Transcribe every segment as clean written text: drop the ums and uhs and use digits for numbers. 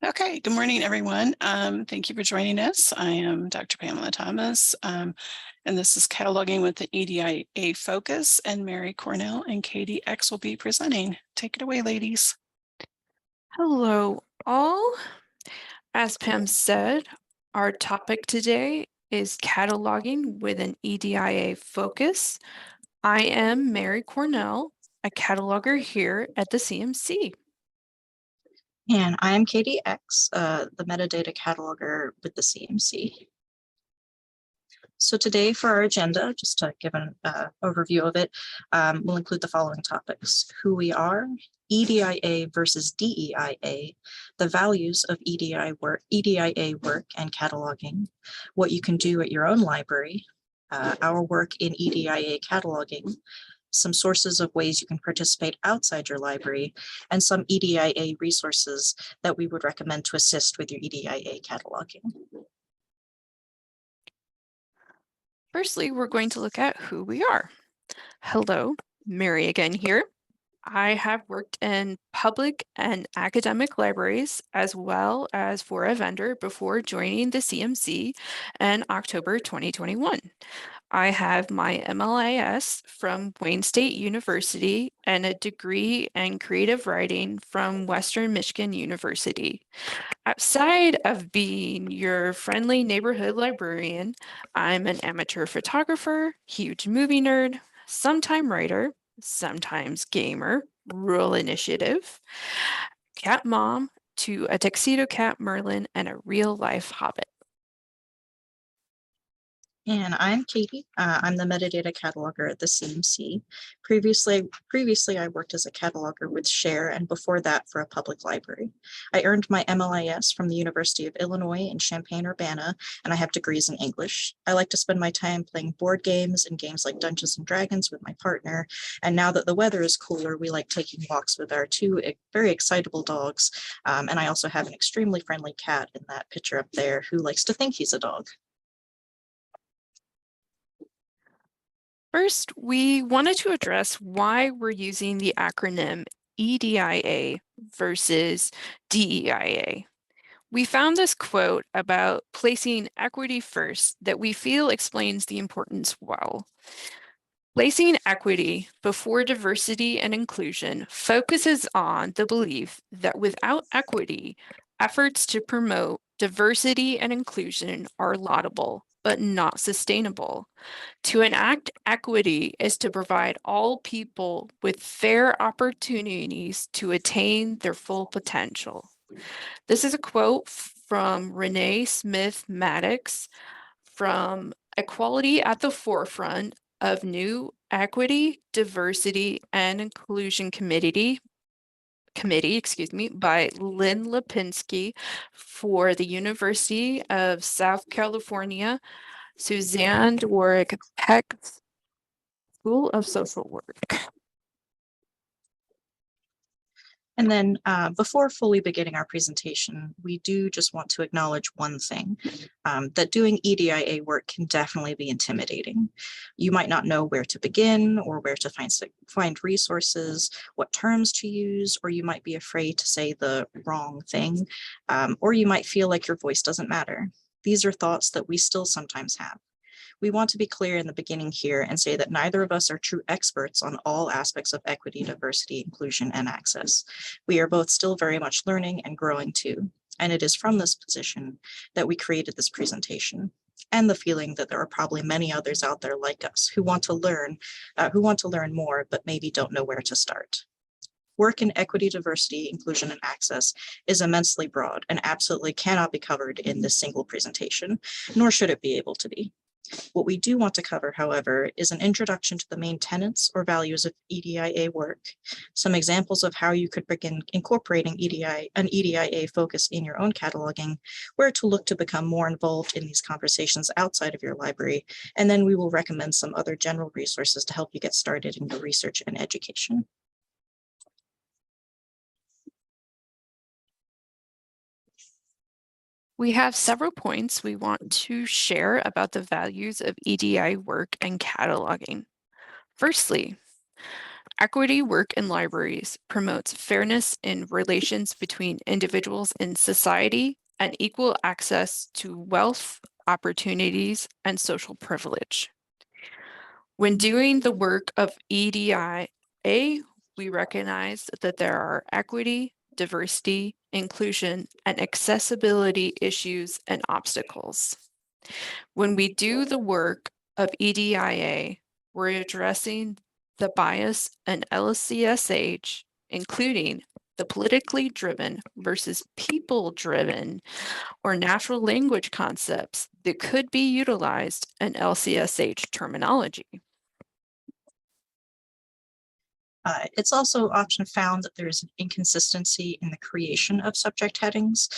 Okay, good morning, everyone. Thank you for joining us. I am Dr. Pamela Thomas, and this is Cataloging with the EDIA Focus, and Mary Cornell and Katy Egts will be presenting. Take it away, ladies. Hello, all. As Pam said, our topic today is cataloging with an EDIA focus. I am Mary Cornell, a cataloger here at the CMC. And I'm Katy Egts, the metadata cataloger with the CMC. So today for our agenda, just to give an overview of it, we'll include the following topics: who we are, EDIA versus DEIA, the values of EDIA work and cataloging, what you can do at your own library, our work in EDIA cataloging, some sources of ways you can participate outside your library, and some EDIA resources that we would recommend to assist with your EDIA cataloging. Firstly, we're going to look at who we are. Hello, Mary again here. I have worked in public and academic libraries as well as for a vendor before joining the CMC in October 2021. I have my MLIS from Wayne State University and a degree in creative writing from Western Michigan University. Outside of being your friendly neighborhood librarian, I'm an amateur photographer, huge movie nerd, sometime writer, sometimes gamer, rural initiative, cat mom to a tuxedo cat Merlin, and a real life hobbit. And I'm Katy. I'm the metadata cataloger at the CMC. Previously, I worked as a cataloger with Share, and before that for a public library. I earned my MLIS from the University of Illinois in Champaign-Urbana, and I have degrees in English. I like to spend my time playing board games and games like Dungeons and Dragons with my partner. And now that the weather is cooler, we like taking walks with our two very excitable dogs. And I also have an extremely friendly cat in that picture up there who likes to think he's a dog. First, we wanted to address why we're using the acronym EDIA versus DEIA. We found this quote about placing equity first that we feel explains the importance well. Placing equity before diversity and inclusion focuses on the belief that without equity, efforts to promote diversity and inclusion are laudable, but not sustainable. To enact equity is to provide all people with fair opportunities to attain their full potential. This is a quote from Renee Smith Maddox from Equality at the Forefront of New Equity, Diversity, and Inclusion Committee, by Lynn Lipinski for the University of South California, Suzanne Dworak Peck School of Social Work. And then before fully beginning our presentation, we do just want to acknowledge one thing, that doing EDIA work can definitely be intimidating. You might not know where to begin or where to find resources, what terms to use, or you might be afraid to say the wrong thing, or you might feel like your voice doesn't matter. These are thoughts that we still sometimes have. We want to be clear in the beginning here and say that neither of us are true experts on all aspects of equity, diversity, inclusion, and access. We are both still very much learning and growing too. And it is from this position that we created this presentation, and the feeling that there are probably many others out there like us who want to learn more, but maybe don't know where to start. Work in equity, diversity, inclusion, and access is immensely broad and absolutely cannot be covered in this single presentation, nor should it be able to be. What we do want to cover, however, is an introduction to the main tenets or values of EDIA work, some examples of how you could begin incorporating an EDIA focus in your own cataloging, where to look to become more involved in these conversations outside of your library, and then we will recommend some other general resources to help you get started in your research and education. We have several points we want to share about the values of EDI work and cataloging. Firstly, Equity work in libraries promotes fairness in relations between individuals in society and equal access to wealth, opportunities, and social privilege. When doing the work of EDIA, we recognize that there are equity, diversity, inclusion, and accessibility issues and obstacles. When we do the work of EDIA, we're addressing the bias in LCSH, including the politically driven versus people-driven or natural language concepts that could be utilized in LCSH terminology. It's also often found that there's an inconsistency in the creation of subject headings,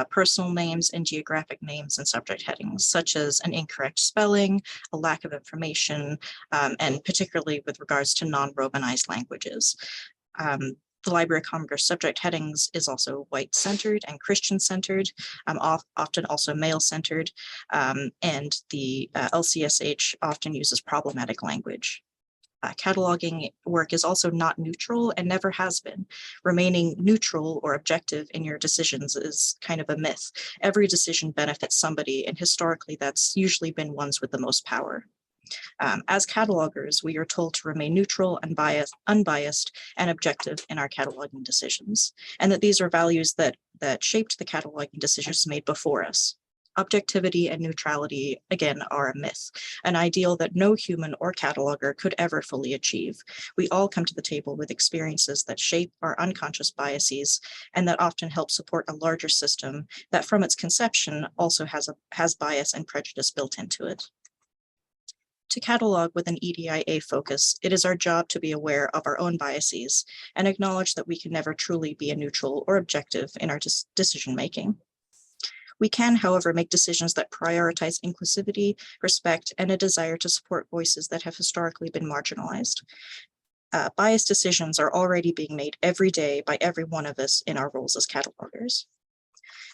personal names and geographic names and subject headings, such as an incorrect spelling, a lack of information, and particularly with regards to non-Romanized languages. The Library of Congress subject headings is also white-centered and Christian-centered, often also male-centered, and the LCSH often uses problematic language. Cataloging work is also not neutral and never has been. Remaining neutral or objective in your decisions is kind of a myth. Every decision benefits somebody, and historically that's usually been ones with the most power. As catalogers, we are told to remain neutral, unbiased, and objective in our cataloging decisions, and that these are values that shaped the cataloging decisions made before us. Objectivity and neutrality, again, are a myth, an ideal that no human or cataloger could ever fully achieve. We all come to the table with experiences that shape our unconscious biases and that often help support a larger system that from its conception also has bias and prejudice built into it. To catalog with an EDIA focus, it is our job to be aware of our own biases and acknowledge that we can never truly be a neutral or objective in our decision-making. We can, however, make decisions that prioritize inclusivity, respect, and a desire to support voices that have historically been marginalized. Biased decisions are already being made every day by every one of us in our roles as catalogers.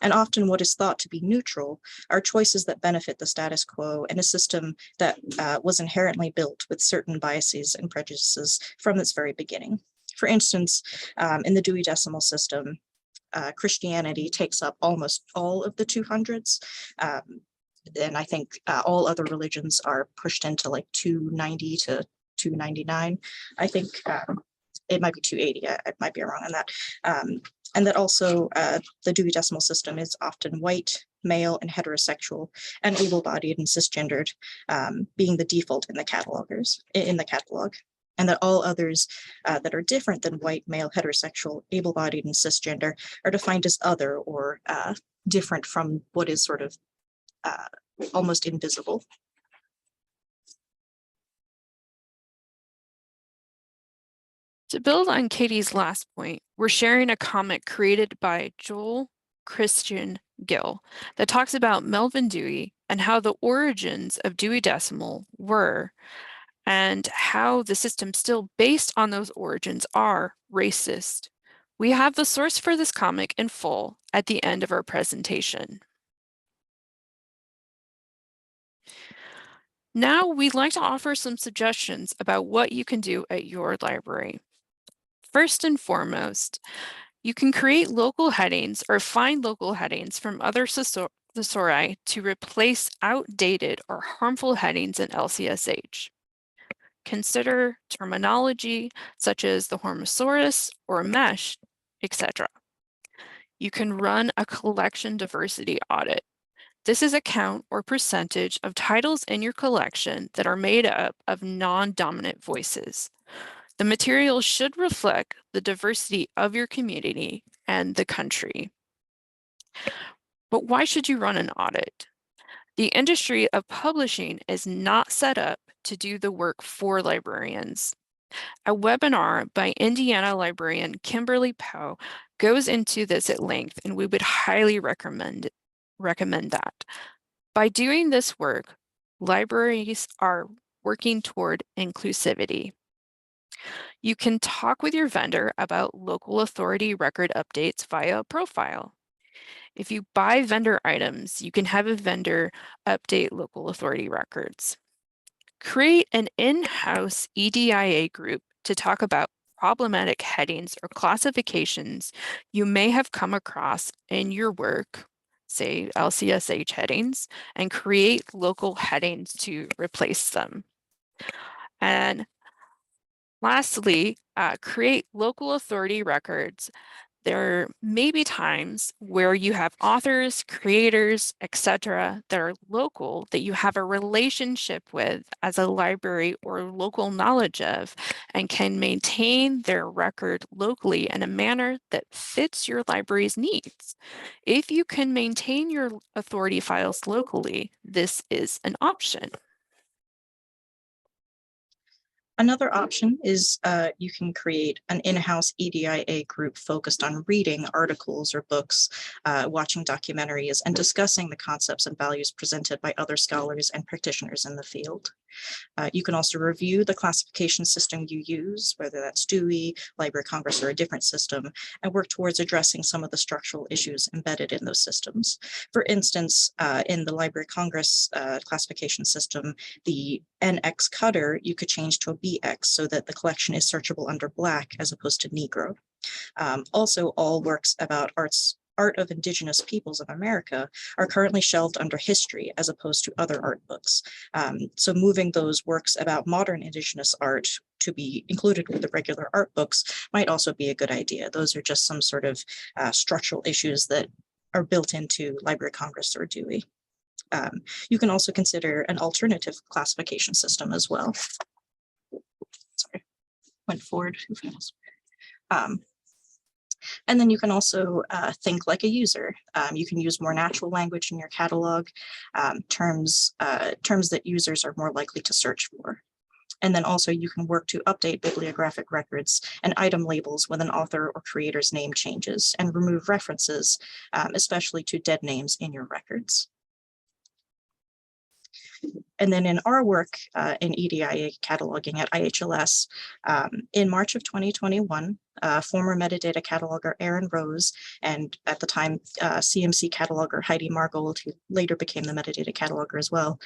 And often what is thought to be neutral are choices that benefit the status quo and a system that was inherently built with certain biases and prejudices from its very beginning. For instance, in the Dewey Decimal System, Christianity takes up almost all of the 200s. And I think all other religions are pushed into like 290 to 299. I think it might be 280. I might be wrong on that. And that also the Dewey Decimal System is often white, male, and heterosexual, and able-bodied and cisgendered, being the default in the catalog. And that all others that are different than white, male, heterosexual, able-bodied, and cisgender are defined as other or different from what is sort of almost invisible. To build on Katie's last point, we're sharing a comic created by Joel Christian Gill that talks about Melvin Dewey and how the origins of Dewey Decimal were, and how the system still based on those origins are racist. We have the source for this comic in full at the end of our presentation. Now we'd like to offer some suggestions about what you can do at your library. First and foremost, you can create local headings or find local headings from other thesauri to replace outdated or harmful headings in LCSH. Consider terminology such as the Hormosaurus or mesh, etc. You can run a collection diversity audit. This is a count or percentage of titles in your collection that are made up of non-dominant voices. The material should reflect the diversity of your community and the country. But why should you run an audit? The industry of publishing is not set up to do the work for librarians. A webinar by Indiana librarian Kimberly Poe goes into this at length, and we would highly recommend that. By doing this work, libraries are working toward inclusivity. You can talk with your vendor about local authority record updates via a profile. If you buy vendor items, you can have a vendor update local authority records. Create an in-house EDIA group to talk about problematic headings or classifications you may have come across in your work, say LCSH headings, and create local headings to replace them. And lastly, create local authority records. There may be times where you have authors, creators, etc. that are local that you have a relationship with as a library or local knowledge of, and can maintain their record locally in a manner that fits your library's needs. If you can maintain your authority files locally, this is an option. Another option is you can create an in-house EDIA group focused on reading articles or books, watching documentaries, and discussing the concepts and values presented by other scholars and practitioners in the field. You can also review the classification system you use, whether that's Dewey, Library of Congress, or a different system, and work towards addressing some of the structural issues embedded in those systems. For instance, in the Library of Congress classification system, the NX cutter, you could change to a BX so that the collection is searchable under Black as opposed to Negro. Also, all works about art of Indigenous peoples of America are currently shelved under history as opposed to other art books. So moving those works about modern Indigenous art to be included with the regular art books might also be a good idea. Those are just some sort of structural issues that are built into Library of Congress or Dewey. You can also consider an alternative classification system as well. Sorry, went forward too fast. And then you can also think like a user. You can use more natural language in your catalog, terms that users are more likely to search for. And then also you can work to update bibliographic records and item labels when an author or creator's name changes, and remove references, especially to dead names in your records. And then in our work in EDIA cataloging at IHLS, in March of 2021, former metadata cataloger Aaron Rose, and at the time CMC cataloger Heidi Margold, who later became the metadata cataloger as well,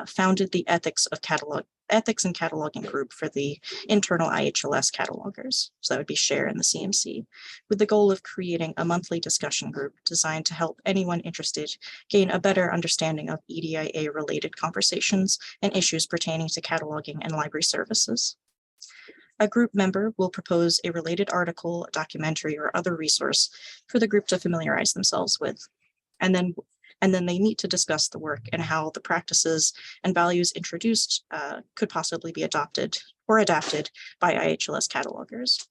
founded the Ethics and Cataloging group for the internal IHLS catalogers. So that would be Share and the CMC, with the goal of creating a monthly discussion group designed to help anyone interested gain a better understanding of EDIA related conversations and issues pertaining to cataloging and library services. A group member will propose a related article, a documentary, or other resource for the group to familiarize themselves with. And then they meet to discuss the work and how the practices and values introduced could possibly be adopted or adapted by IHLS catalogers.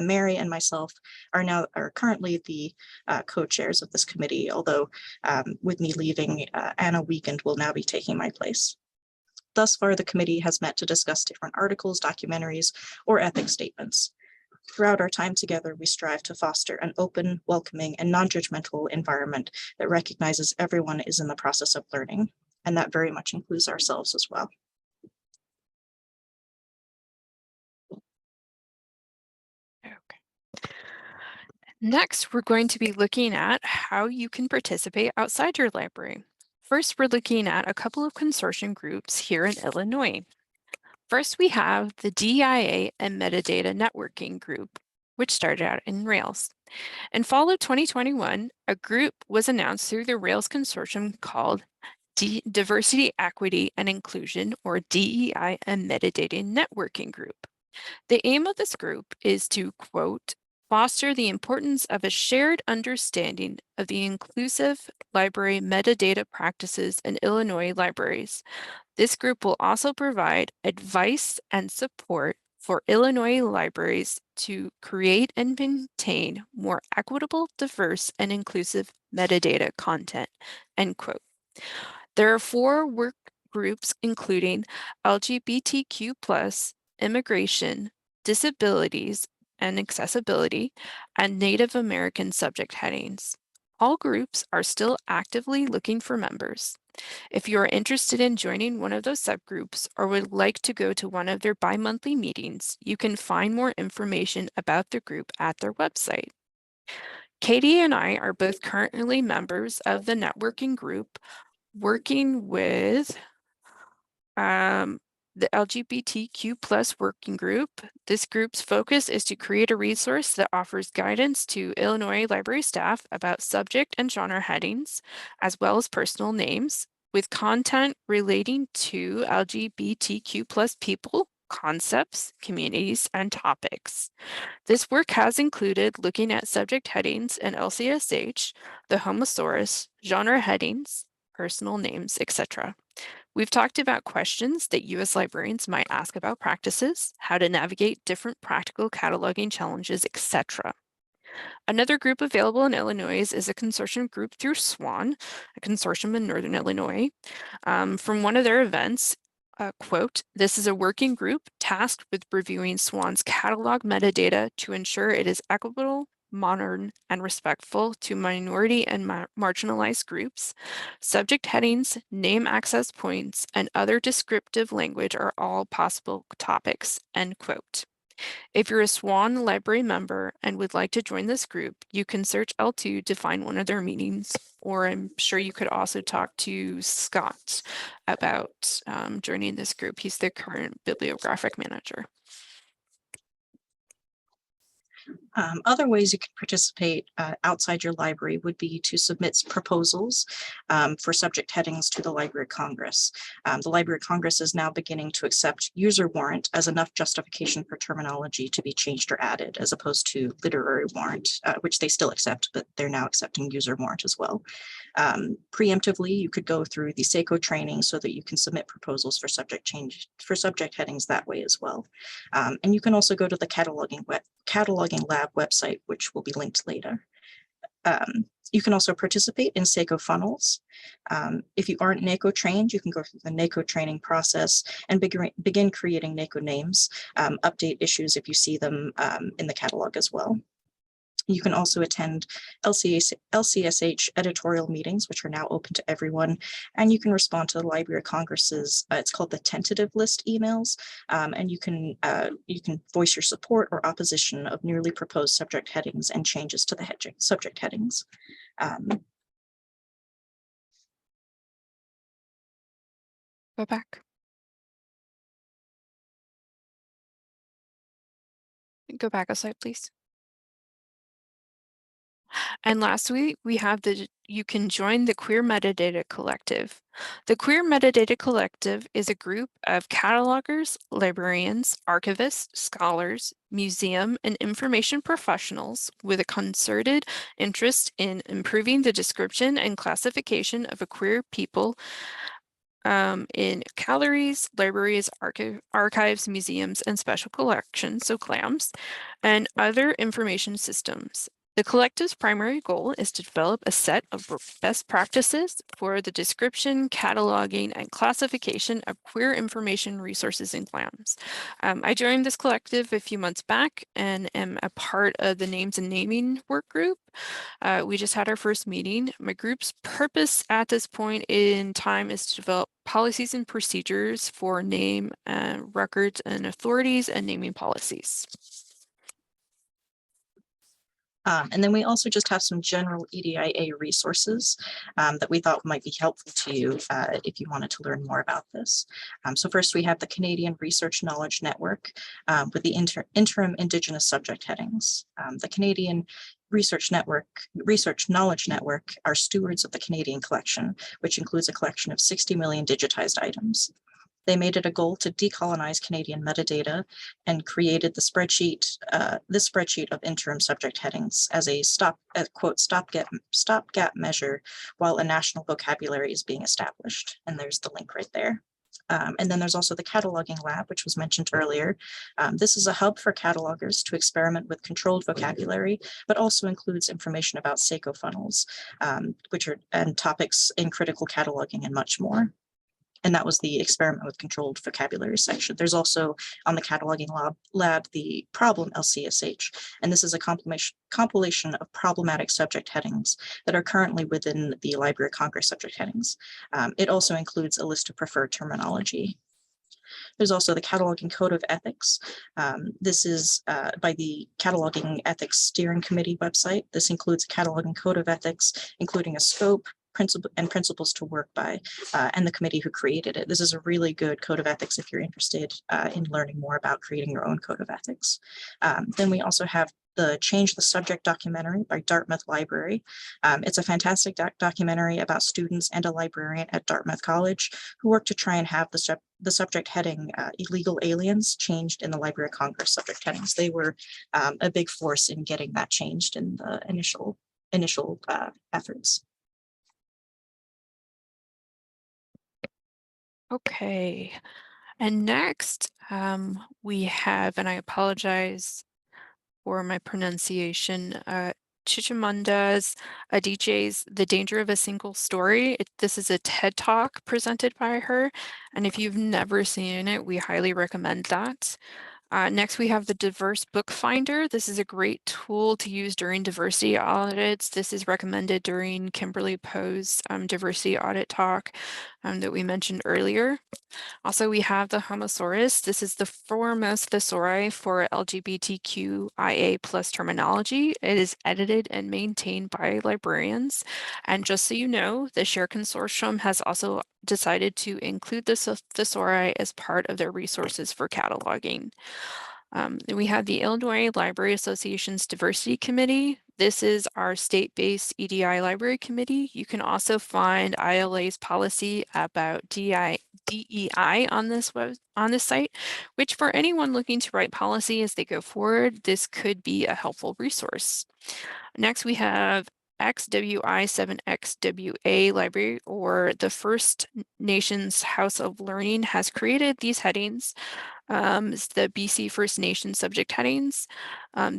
Mary and myself are currently the co-chairs of this committee, although with me leaving, Anna Weekend will now be taking my place. Thus far, the committee has met to discuss different articles, documentaries, or ethics statements. Throughout our time together, we strive to foster an open, welcoming, and non-judgmental environment that recognizes everyone is in the process of learning, and that very much includes ourselves as well. Okay. Next, we're going to be looking at how you can participate outside your library. First, we're looking at a couple of consortium groups here in Illinois. First, we have the DIA and Metadata Networking Group, which started out in Rails. In fall of 2021, a group was announced through the Rails consortium called Diversity, Equity, and Inclusion, or DEI and Metadata Networking Group. The aim of this group is to, quote, foster the importance of a shared understanding of the inclusive library metadata practices in Illinois libraries. This group will also provide advice and support for Illinois libraries to create and maintain more equitable, diverse, and inclusive metadata content, end quote. There are 4 work groups, including LGBTQ+, immigration, disabilities and accessibility, and Native American subject headings. All groups are still actively looking for members. If you are interested in joining one of those subgroups or would like to go to one of their bi-monthly meetings, you can find more information about the group at their website. Katie and I are both currently members of the networking group, working with the LGBTQ+ working group. This group's focus is to create a resource that offers guidance to Illinois library staff about subject and genre headings, as well as personal names, with content relating to LGBTQ+ people, concepts, communities, and topics. This work has included looking at subject headings in LCSH, the Homosaurus, genre headings, personal names, etc. We've talked about questions that you as librarians might ask about practices, how to navigate different practical cataloging challenges, etc. Another group available in Illinois is a consortium group through SWAN, a consortium in Northern Illinois. From one of their events, quote, "This is a working group tasked with reviewing SWAN's catalog metadata to ensure it is equitable, modern, and respectful to minority and marginalized groups. Subject headings, name access points, and other descriptive language are all possible topics," end quote. If you're a SWAN library member and would like to join this group, you can search L2 to find one of their meetings, or I'm sure you could also talk to Scott about joining this group. He's the current bibliographic manager. Other ways you can participate outside your library would be to submit proposals for subject headings to the Library of Congress. The Library of Congress is now beginning to accept user warrant as enough justification for terminology to be changed or added, as opposed to literary warrant, which they still accept, but they're now accepting user warrant as well. Preemptively, you could go through the SACO training so that you can submit proposals for subject headings that way as well. And you can also go to the cataloging lab website, which will be linked later. You can also participate in SACO funnels. If you aren't NACO trained, you can go through the NACO training process and begin creating NACO names, update issues if you see them in the catalog as well. You can also attend LCSH editorial meetings, which are now open to everyone, and you can respond to the Library of Congress's, it's called the tentative list emails, and you can voice your support or opposition of newly proposed subject headings and changes to the subject headings. Go back. Go back a slide, please. And lastly, we have you can join the QueerMetadata Collective. The QueerMetadata Collective is a group of catalogers, librarians, archivists, scholars, museum, and information professionals with a concerted interest in improving the description and classification of a queer people in galleries, libraries, archives, museums, and special collections, so CLAMs, and other information systems. The collective's primary goal is to develop a set of best practices for the description, cataloging, and classification of queer information resources and CLAMs. I joined this collective a few months back and am a part of the names and naming work group. We just had our first meeting. My group's purpose at this point in time is to develop policies and procedures for name records and authorities and naming policies. And then we also just have some general EDIA resources that we thought might be helpful to you if you wanted to learn more about this. So first we have the Canadian Research Knowledge Network with the interim Indigenous subject headings. The Canadian Research Knowledge Network are stewards of the Canadian collection, which includes a collection of 60 million digitized items. They made it a goal to decolonize Canadian metadata and created this spreadsheet of interim subject headings as a stopgap measure while a national vocabulary is being established. And there's the link right there. And then there's also the cataloging lab, which was mentioned earlier. This is a hub for catalogers to experiment with controlled vocabulary, but also includes information about SACO funnels, and topics in critical cataloging and much more. And that was the experiment with controlled vocabulary section. There's also on the cataloging lab the problem LCSH, and this is a compilation of problematic subject headings that are currently within the Library of Congress subject headings. It also includes a list of preferred terminology. There's also the Cataloging Code of Ethics. This is by the Cataloging Ethics Steering Committee website. This includes a Cataloging Code of Ethics, including a scope, principles to work by, and the committee who created it. This is a really good code of ethics if you're interested in learning more about creating your own code of ethics. Then we also have the Change the Subject documentary by Dartmouth Library. It's a fantastic documentary about students and a librarian at Dartmouth College who work to try and have the subject heading illegal aliens changed in the Library of Congress subject headings. They were a big force in getting that changed in the initial efforts. Okay, and next we have, and I apologize for my pronunciation, Chichimunda's Adichie's The Danger of a Single Story. This is a TED Talk presented by her, and if you've never seen it, we highly recommend that. Next, we have the Diverse Book Finder. This is a great tool to use during diversity audits. This is recommended during Kimberly Poe's diversity audit talk that we mentioned earlier. Also, we have the Homosaurus. This is the foremost thesauri for LGBTQIA+ terminology. It is edited and maintained by librarians. And just so you know, the SHARE Consortium has also decided to include this thesauri as part of their resources for cataloging. We have the Illinois Library Association's Diversity Committee. This is our state-based EDI library committee. You can also find ILA's policy about DEI on this site, which for anyone looking to write policy as they go forward, this could be a helpful resource. Next, we have XWI7XWA library, or the First Nations House of Learning, has created these headings. It's the BC First Nation subject headings.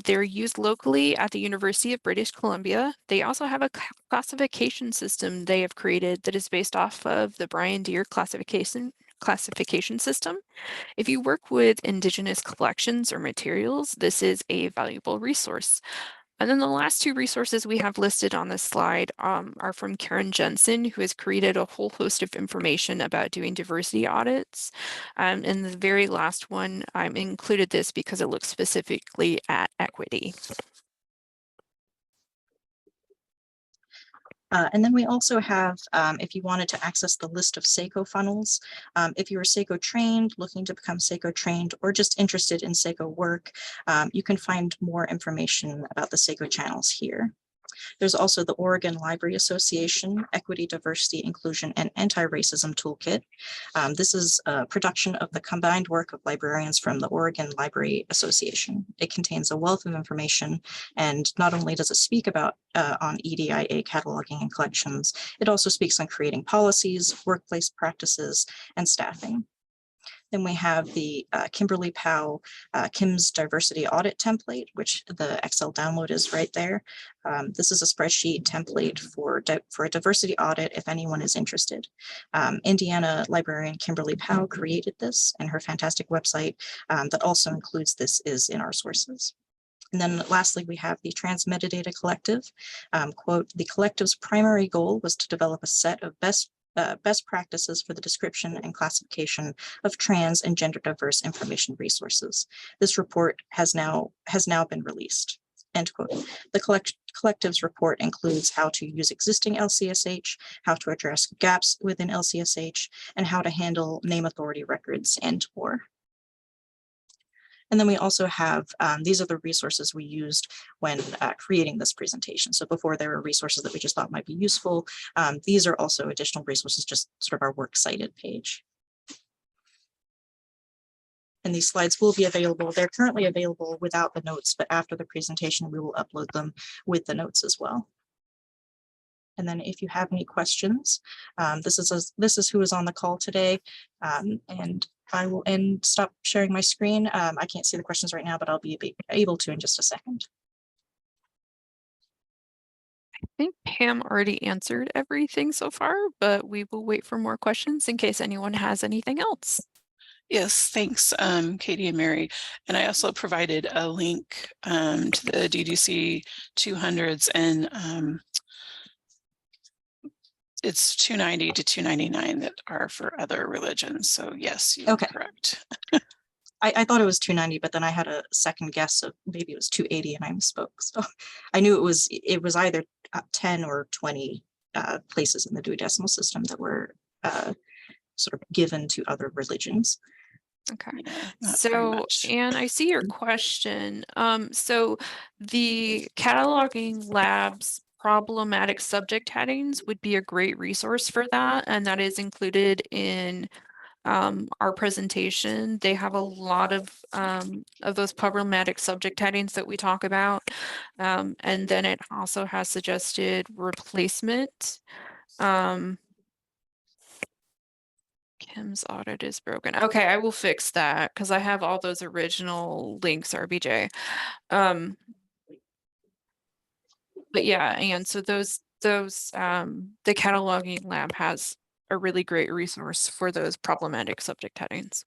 They're used locally at the University of British Columbia. They also have a classification system they have created that is based off of the Brian Deere classification system. If you work with Indigenous collections or materials, this is a valuable resource. And then the last two resources we have listed on this slide are from Karen Jensen, who has created a whole host of information about doing diversity audits. And the very last one, I included this because it looks specifically at equity. And then we also have, if you wanted to access the list of SACO funnels, if you were SACO trained, looking to become SACO trained, or just interested in SACO work, you can find more information about the SACO channels here. There's also the Oregon Library Association Equity, Diversity, Inclusion, and Anti-Racism Toolkit. This is a production of the combined work of librarians from the Oregon Library Association. It contains a wealth of information, and not only does it speak about on EDIA cataloging and collections, it also speaks on creating policies, workplace practices, and staffing. Then we have the Kimberly Powell Kim's Diversity Audit Template, which the Excel download is right there. This is a spreadsheet template for a diversity audit if anyone is interested. Indiana librarian Kimberly Powell created this, and her fantastic website that also includes this is in our sources. And then lastly, we have the QueerMetadata Collective. Quote, the collective's primary goal was to develop a set of best practices for the description and classification of trans and gender diverse information resources. This report has now been released. End quote. The collective's report includes how to use existing LCSH, how to address gaps within LCSH, and how to handle name authority records and more. And then we also have, these are the resources we used when creating this presentation. So before there were resources that we just thought might be useful, these are also additional resources, just sort of our works cited page. And these slides will be available. They're currently available without the notes, but after the presentation, we will upload them with the notes as well. And then if you have any questions, this is who is on the call today. And I will stop sharing my screen. I can't see the questions right now, but I'll be able to in just a second. I think Pam already answered everything so far, but we will wait for more questions in case anyone has anything else. Yes, thanks, Katie and Mary. And I also provided a link to the DDC 200s, and it's 290 to 299 that are for other religions. So yes, you're correct. I thought it was 290, but then I had a second guess of maybe it was 280 and I misspoke. So I knew it was either 10 or 20 places in the Dewey Decimal System that were sort of given to other religions. Okay. Yeah, not very So, much. Anne, I see your question. So the cataloging lab's problematic subject headings would be a great resource for that, and that is included in our presentation. They have a lot of those problematic subject headings that we talk about, and then it also has suggested replacement. Kim's audit is broken. Okay, I will fix that because I have all those original links, RBJ. But yeah, and so the cataloging lab has a really great resource for those problematic subject headings.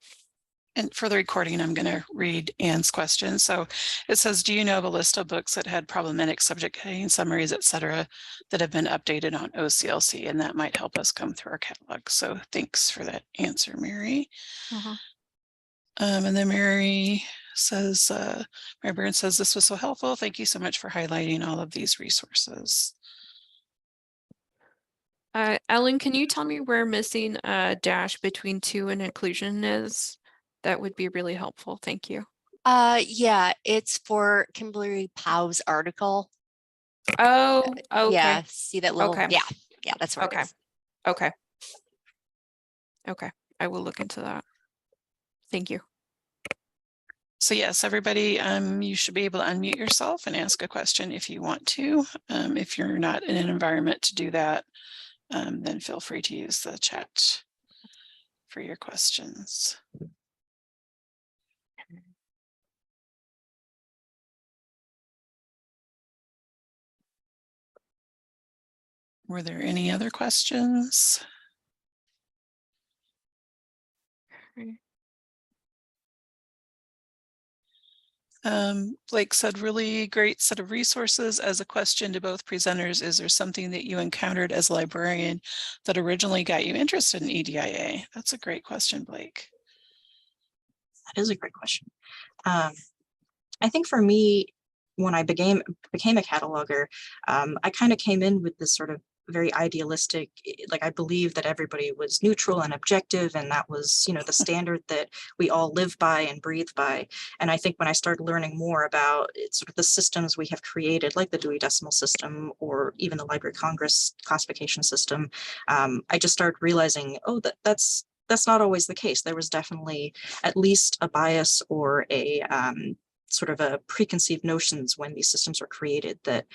And for the recording, I'm going to read Anne's question. So it says, do you know of a list of books that had problematic subject heading summaries, et cetera, that have been updated on OCLC? And that might help us come through our catalog. So thanks for that answer, Mary. And then Mary says, Mary Byrne says, this was so helpful. Thank you so much for highlighting all of these resources. Ellen, can you tell me where missing a dash between to and inclusion is? That would be really helpful. Thank you. Yeah, it's for Kimberly Powell's article. Oh, okay. Yeah, see that little, Okay. yeah, that's what it is. Okay. Okay, I will look into that. Thank you. So yes, everybody, you should be able to unmute yourself and ask a question if you want to. If you're not in an environment to do that, then feel free to use the chat for your questions. Were there any other questions? Blake said, really great set of resources. As a question to both presenters, is there something that you encountered as a librarian that originally got you interested in EDIA? That's a great question, Blake. That is a great question. I think for me, when I became a cataloger, I kind of came in with this sort of very idealistic, like I believe that everybody was neutral and objective, and that was, you know, the standard that we all live by and breathe by. And I think when I started learning more about sort of the systems we have created, like the Dewey Decimal System or even the Library of Congress classification system, I just started realizing, oh, that's not always the case. There was definitely at least a bias or a sort of a preconceived notions when these systems were created that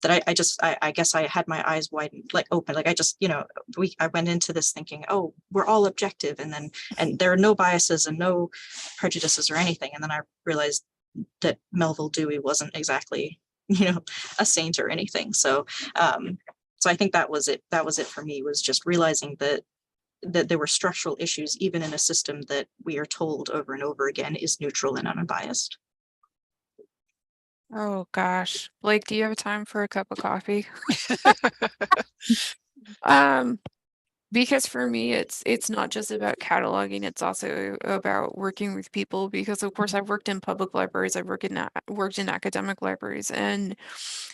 I guess I had my eyes widened, like open, like I just, you know, I went into this thinking, oh, we're all objective, and there are no biases and no prejudices or anything. And then I realized that Melville Dewey wasn't exactly, you know, a saint or anything. So so I think that was it. That was it for me, was just realizing that there were structural issues even in a system that we are told over and over again is neutral and unbiased. Oh gosh, Blake, do you have time for a cup of coffee? Because for me, it's not just about cataloging, it's also about working with people, because of course I've worked in public libraries, I've worked in academic libraries, and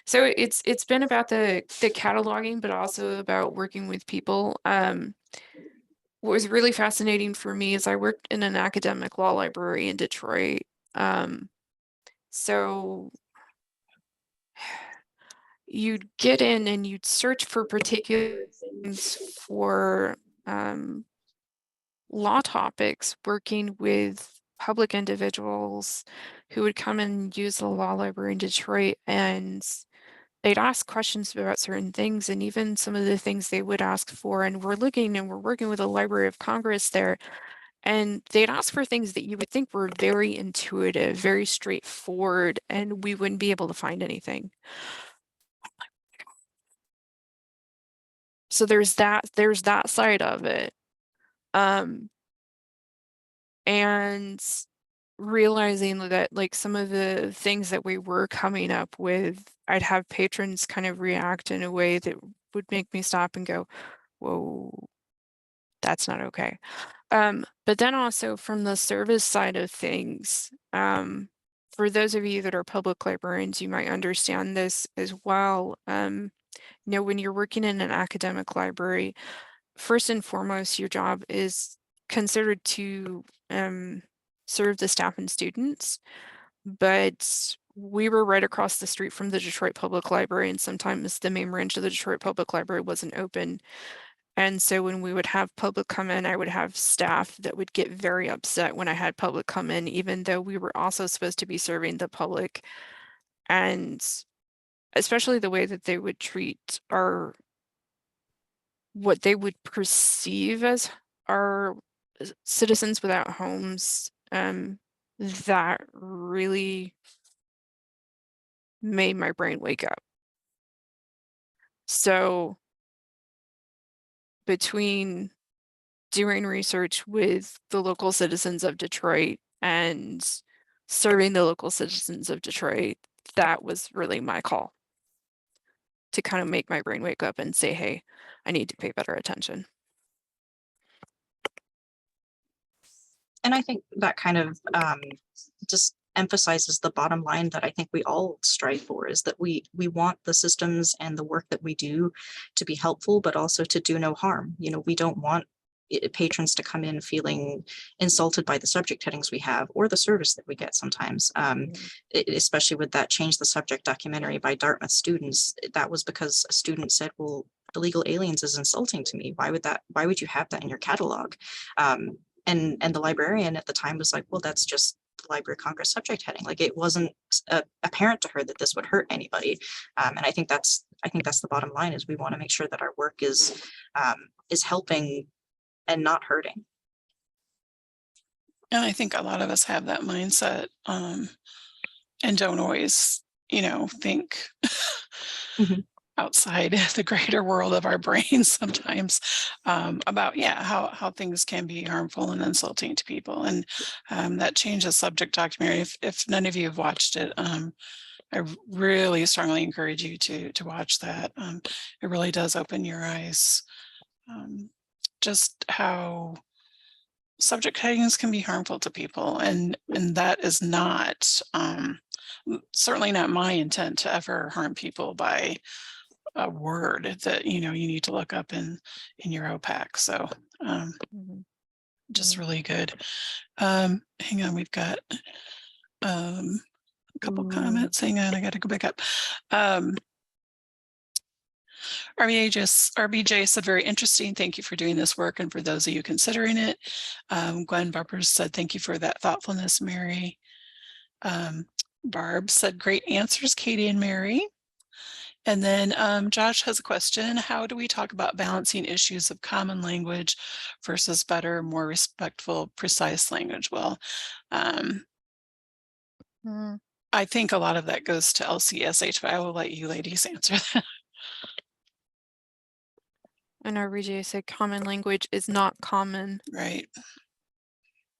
so it's been about the cataloging, but also about working with people. What was really fascinating for me is I worked in an academic law library in Detroit. So you'd get in and you'd search for particular things for law topics, working with public individuals who would come and use the law library in Detroit, and they'd ask questions about certain things, and even some of the things they would ask for, and we're working with the Library of Congress there, and they'd ask for things that you would think were very intuitive, very straightforward, and we wouldn't be able to find anything. So there's that side of it. And realizing that like some of the things that we were coming up with, I'd have patrons kind of react in a way that would make me stop and go, whoa, that's not okay. But then also from the service side of things, for those of you that are public librarians, you might understand this as well. when you're working in an academic library, first and foremost, your job is considered to serve the staff and students, but we were right across the street from the Detroit Public Library, and sometimes the main branch of the Detroit Public Library wasn't open. And so when we would have public come in, I would have staff that would get very upset when I had public come in, even though we were also supposed to be serving the public. And especially the way that they would treat what they would perceive as our citizens without homes, that really made my brain wake up. So between doing research with the local citizens of Detroit and serving the local citizens of Detroit, that was really my call to kind of make my brain wake up and say, hey, I need to pay better attention. And I think that kind of just emphasizes the bottom line that I think we all strive for, is that we want the systems and the work that we do to be helpful, but also to do no harm. You know, we don't want patrons to come in feeling insulted by the subject headings we have or the service that we get sometimes, especially with that Change the Subject documentary by Dartmouth students. That was because a student said, well, illegal aliens is insulting to me. Why would you have that in your catalog? And the librarian at the time was like, well, that's just the Library of Congress subject heading. Like, it wasn't apparent to her that this would hurt anybody. And I think that's the bottom line, is we want to make sure that our work is helping and not hurting. And I think a lot of us have that mindset, and don't always, think outside the greater world of our brains sometimes, about how things can be harmful and insulting to people. And that Change the Subject documentary, if none of you have watched it, I really strongly encourage you to watch that. It really does open your eyes, just how subject headings can be harmful to people, and that is not certainly not my intent to ever harm people by a word that you need to look up in your OPAC. So just really good. Hang on, we've got a couple comments. Hang on, I got to go back up. RBJ said, very interesting. Thank you for doing this work, and for those of you considering it. Gwen Bumpers said, thank you for that thoughtfulness, Mary. Barb said, great answers, Katie and Mary. And then Josh has a question. How do we talk about balancing issues of common language versus better, more respectful, precise language? Well, I think a lot of that goes to LCSH, but I will let you ladies answer that. And RBJ said common language is not common. Right.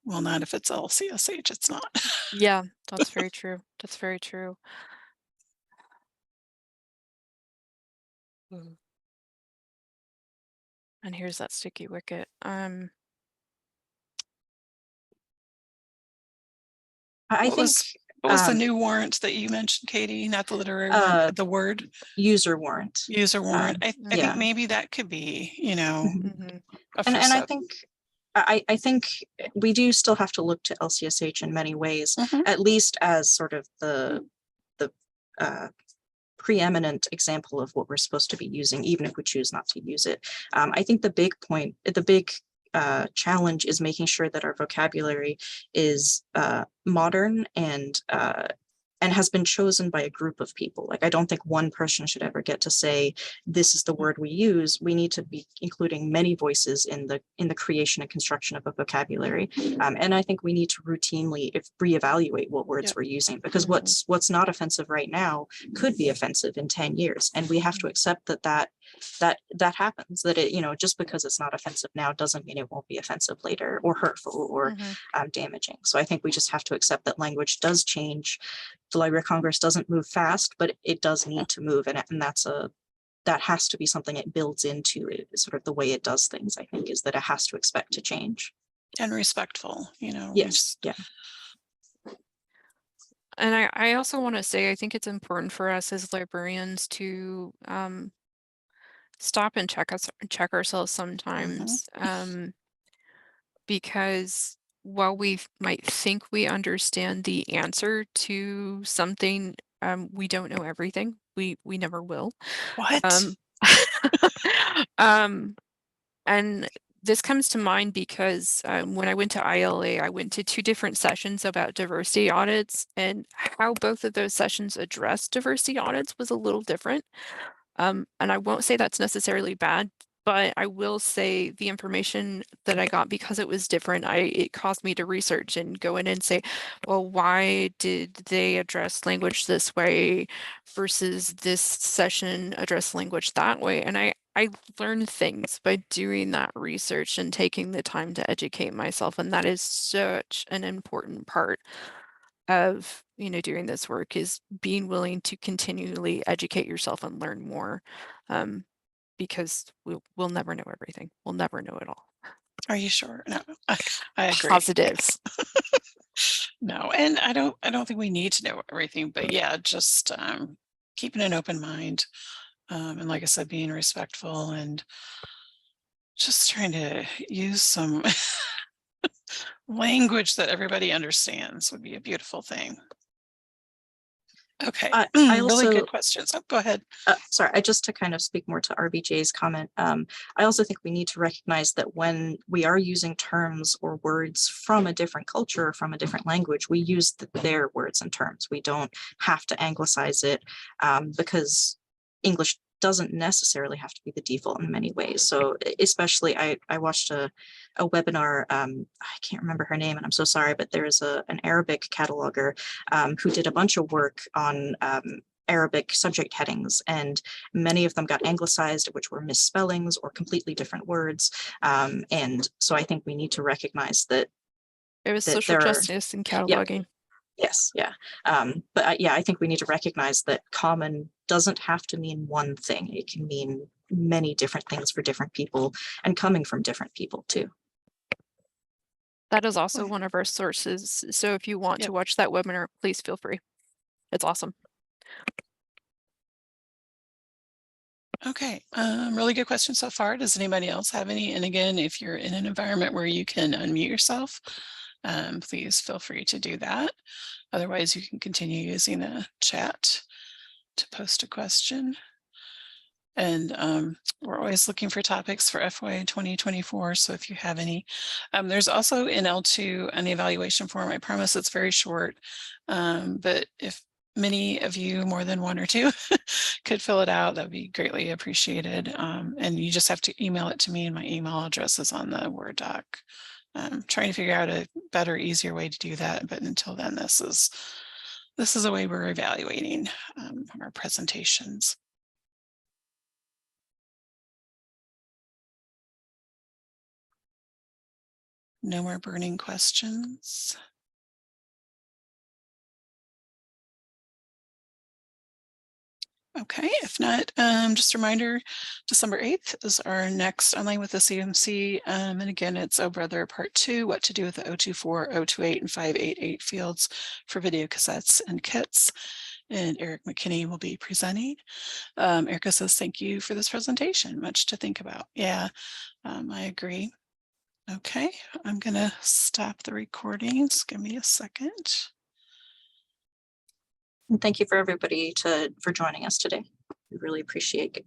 Well, not if it's LCSH, it's not. Yeah, that's very true. That's very true. And here's that sticky wicket. I What think was the new warrant that you mentioned, Katie? Not the literary warrant, but the word user warrant. User warrant. I think maybe that could be, And I think I think we do still have to look to LCSH in many ways, at least as sort of the preeminent example of what we're supposed to be using, even if we choose not to use it. I think the big challenge is making sure that our vocabulary is modern and has been chosen by a group of people. Like, I don't think one person should ever get to say, this is the word we use. We need to be including many voices in the creation and construction of a vocabulary. And I think we need to routinely reevaluate what words we're using, because what's not offensive right now could be offensive in 10 years. And we have to accept that happens, that it, just because it's not offensive now doesn't mean it won't be offensive later, or hurtful, or damaging. So I think we just have to accept that language does change. The Library of Congress doesn't move fast, but it does need to move, and that has to be something it builds into it, sort of the way it does things. I think is that it has to expect to change and respectful. Yes, yeah. And I also want to say, I think it's important for us as librarians to stop and check ourselves sometimes, because while we might think we understand the answer to something, we don't know everything. We never will. What? And this comes to mind because when I went to ILA, I went to 2 different sessions about diversity audits, and how both of those sessions addressed diversity audits was a little different. And I won't say that's necessarily bad, but I will say the information that I got, because it was different, it caused me to research and go in and say, well, why did they address language this way versus this session address language that way? And I learned things by doing that research and taking the time to educate myself. And that is such an important part of, doing this work, is being willing to continually educate yourself and learn more, because we'll never know everything. We'll never know it all. Are you sure? No, I agree. Positives. No, and I don't think we need to know everything, but yeah, just keeping an open mind. And like I said, being respectful and just trying to use some language that everybody understands would be a beautiful thing. Okay, I really also, good questions. Oh, go ahead. sorry, just to kind of speak more to RBJ's comment, I also think we need to recognize that when we are using terms or words from a different culture, from a different language, we use their words and terms. We don't have to anglicize it, because English doesn't necessarily have to be the default in many ways. So especially, I watched a webinar, I can't remember her name and I'm so sorry, but there is an Arabic cataloger who did a bunch of work on Arabic subject headings, and many of them got anglicized, which were misspellings or completely different words. And so I think we need to recognize that It was social justice in cataloging. Yes, yeah. But yeah, I think we need to recognize that common doesn't have to mean one thing. It can mean many different things for different people, and coming from different people too. That is also one of our sources. So if you want to watch that webinar, please feel free. It's awesome. Okay, really good question so far. Does anybody else have any? And again, if you're in an environment where you can unmute yourself, please feel free to do that. Otherwise, you can continue using the chat to post a question. And we're always looking for topics for FY 2024. So if you have any, there's also in L2 an evaluation form. I promise it's very short, but if many of you, more than 1 or 2, could fill it out, that'd be greatly appreciated. And you just have to email it to me, and my email address is on the Word doc. Trying to figure out a better, easier way to do that. But until then, this is a way we're evaluating our presentations. No more burning questions. Okay, if not, just a reminder, December 8th is our next Online with the CMC. And again, it's Oh Brother Part 2, what to do with the 024, 028, and 588 fields for video cassettes and kits. And Eric McKinney will be presenting. Erica says, thank you for this presentation. Much to think about. Yeah, I agree. Okay, I'm going to stop the recordings. Give me a second. And thank you for everybody for joining us today. We really appreciate